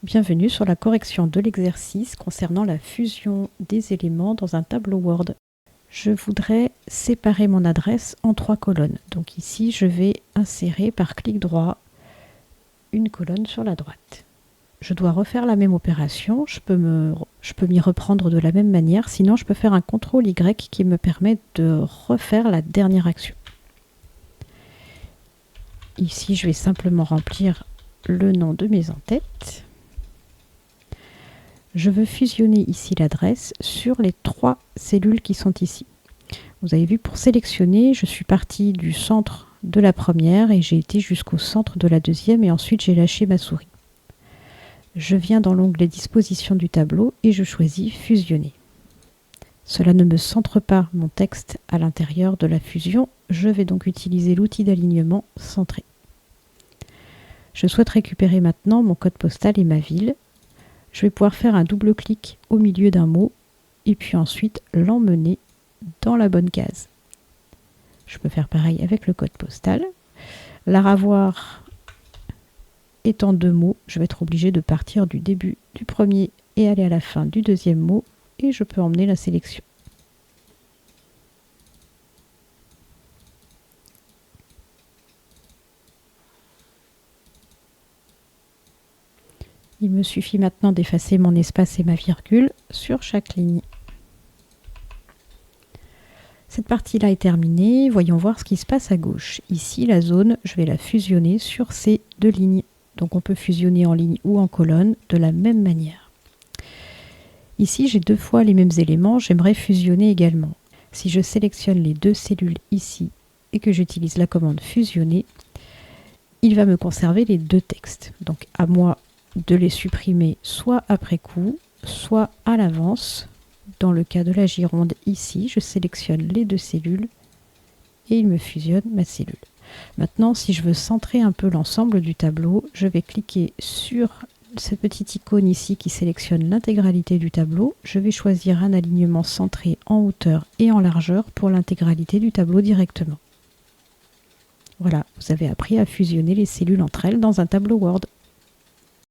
Bienvenue sur la correction de l'exercice concernant la fusion des éléments dans un tableau Word. Je voudrais séparer mon adresse en 3 colonnes. Donc ici, je vais insérer par clic droit une colonne sur la droite. Je dois refaire la même opération. Je peux m'y reprendre de la même manière. Sinon, je peux faire un CTRL Y qui me permet de refaire la dernière action. Ici, je vais simplement remplir le nom de mes en-têtes. Je veux fusionner ici l'adresse sur les 3 cellules qui sont ici. Vous avez vu, pour sélectionner, je suis partie du centre de la première et j'ai été jusqu'au centre de la deuxième et ensuite j'ai lâché ma souris. Je viens dans l'onglet disposition du tableau et je choisis fusionner. Cela ne me centre pas mon texte à l'intérieur de la fusion. Je vais donc utiliser l'outil d'alignement centré. Je souhaite récupérer maintenant mon code postal et ma ville. Je vais pouvoir faire un double clic au milieu d'un mot et puis ensuite l'emmener dans la bonne case. Je peux faire pareil avec le code postal. La ravoir étant 2 mots, je vais être obligé de partir du début du premier et aller à la fin du deuxième mot et je peux emmener la sélection. Il me suffit maintenant d'effacer mon espace et ma virgule sur chaque ligne. Cette partie-là est terminée. Voyons voir ce qui se passe à gauche. Ici, la zone, je vais la fusionner sur ces 2 lignes. Donc on peut fusionner en ligne ou en colonne de la même manière. Ici, j'ai 2 fois les mêmes éléments. J'aimerais fusionner également. Si je sélectionne les 2 cellules ici et que j'utilise la commande fusionner, il va me conserver les 2 textes. Donc à moi de les supprimer soit après coup, soit à l'avance. Dans le cas de la gironde ici, je sélectionne les 2 cellules et il me fusionne ma cellule. Maintenant, si je veux centrer un peu l'ensemble du tableau, je vais cliquer sur cette petite icône ici qui sélectionne l'intégralité du tableau. Je vais choisir un alignement centré en hauteur et en largeur pour l'intégralité du tableau directement. Voilà, vous avez appris à fusionner les cellules entre elles dans un tableau Word.